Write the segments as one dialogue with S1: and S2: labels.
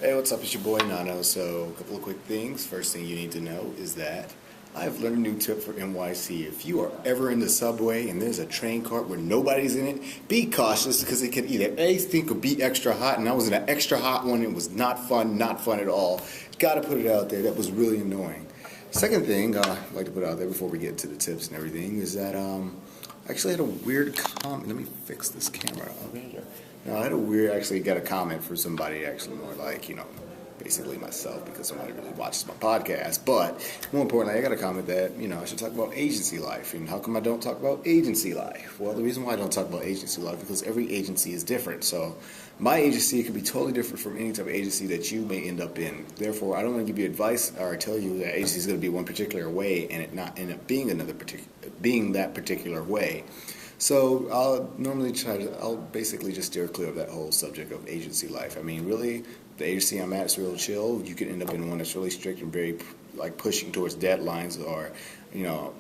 S1: Hey, what's up? It's your boy Nano. So, a couple of quick things. First thing you need to know is that I've learned a new tip for NYC. If you are ever in the subway and there's a train cart where nobody's in it, be cautious because it can either A, stink or be extra hot. And I was in an extra hot one. It was not fun at all. Gotta put it out there. That was really annoying. Second thing I'd like to put out there before we get to the tips and everything is that I actually had a weird comment. Let me fix this camera. No, I actually got a comment from somebody, actually more like, basically myself, because somebody really watches my podcast. But more importantly, I got a comment that, I should talk about agency life. And how come I don't talk about agency life? Well, the reason why I don't talk about agency life is because every agency is different. So my agency could be totally different from any type of agency that you may end up in. Therefore, I don't want to give you advice or tell you that agency is going to be one particular way and it not end up being being that particular way. So I'll basically just steer clear of that whole subject of agency life. I mean, really, the agency I'm at is real chill. You could end up in one that's really strict and very pushing towards deadlines. Or,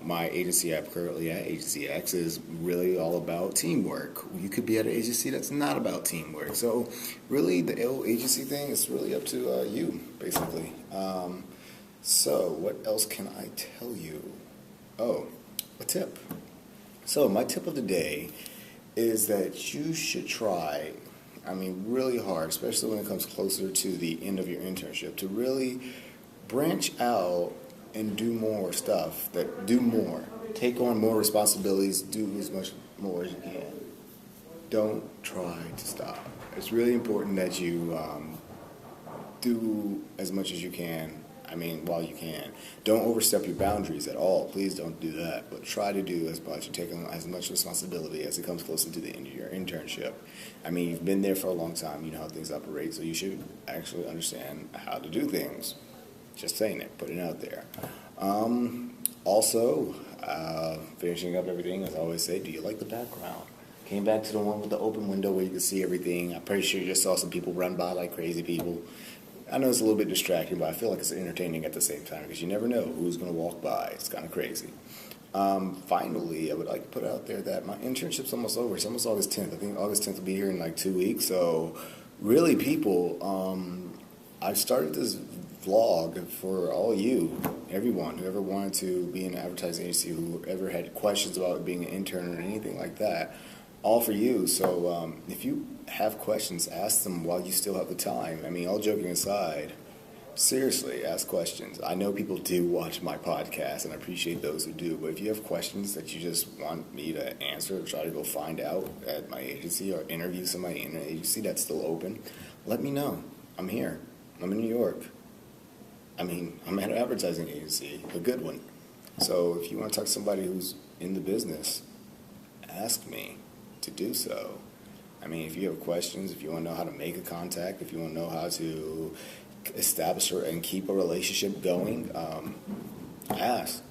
S1: my agency I'm currently at, Agency X, is really all about teamwork. You could be at an agency that's not about teamwork. So really, the agency thing is really up to you, basically. So what else can I tell you? Oh, a tip. So my tip of the day is that you should try, really hard, especially when it comes closer to the end of your internship, to really branch out and do more stuff, take on more responsibilities, do as much more as you can. Don't try to stop. It's really important that you do as much as you can. While you can. Don't overstep your boundaries at all. Please don't do that. But try to do as much and take on as much responsibility as it comes closer to the end of your internship. You've been there for a long time. You know how things operate, so you should actually understand how to do things. Just saying it, putting it out there. Also, finishing up everything, as I always say, do you like the background? Came back to the one with the open window where you can see everything. I'm pretty sure you just saw some people run by like crazy people. I know it's a little bit distracting, but I feel like it's entertaining at the same time because you never know who's going to walk by. It's kind of crazy. Finally, I would like to put out there that my internship's almost over. It's almost August 10th. I think August 10th will be here in 2 weeks. So really, people, I've started this vlog for all you, everyone, whoever wanted to be in an advertising agency, whoever had questions about being an intern or anything like that. All for you. So if you have questions, ask them while you still have the time. All joking aside, seriously, ask questions. I know people do watch my podcast, and I appreciate those who do. But if you have questions that you just want me to answer or try to go find out at my agency or interview somebody in an agency that's still open, let me know. I'm here. I'm in New York. I'm at an advertising agency, a good one. So if you want to talk to somebody who's in the business, ask me to do so. If you have questions, if you want to know how to make a contact, if you want to know how to establish and keep a relationship going, ask.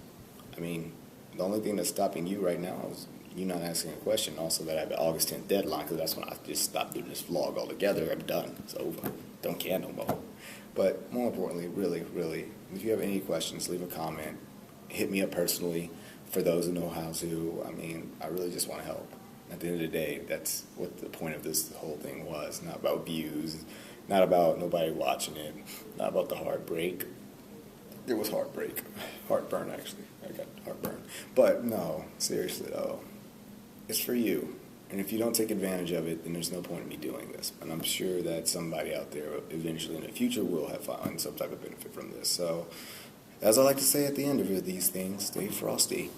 S1: The only thing that's stopping you right now is you not asking a question. Also, that I have an August 10th deadline, because that's when I just stopped doing this vlog altogether. I'm done. It's over. Don't care no more. But more importantly, really, really, if you have any questions, leave a comment. Hit me up personally. For those who know how to, I really just want to help. At the end of the day, that's what the point of this whole thing was. Not about views, not about nobody watching it, not about the heartbreak. There was heartbreak. Heartburn, actually. I got heartburn. But no, seriously though, it's for you. And if you don't take advantage of it, then there's no point in me doing this. And I'm sure that somebody out there eventually in the future will have found some type of benefit from this. So, as I like to say at the end of these things, stay frosty.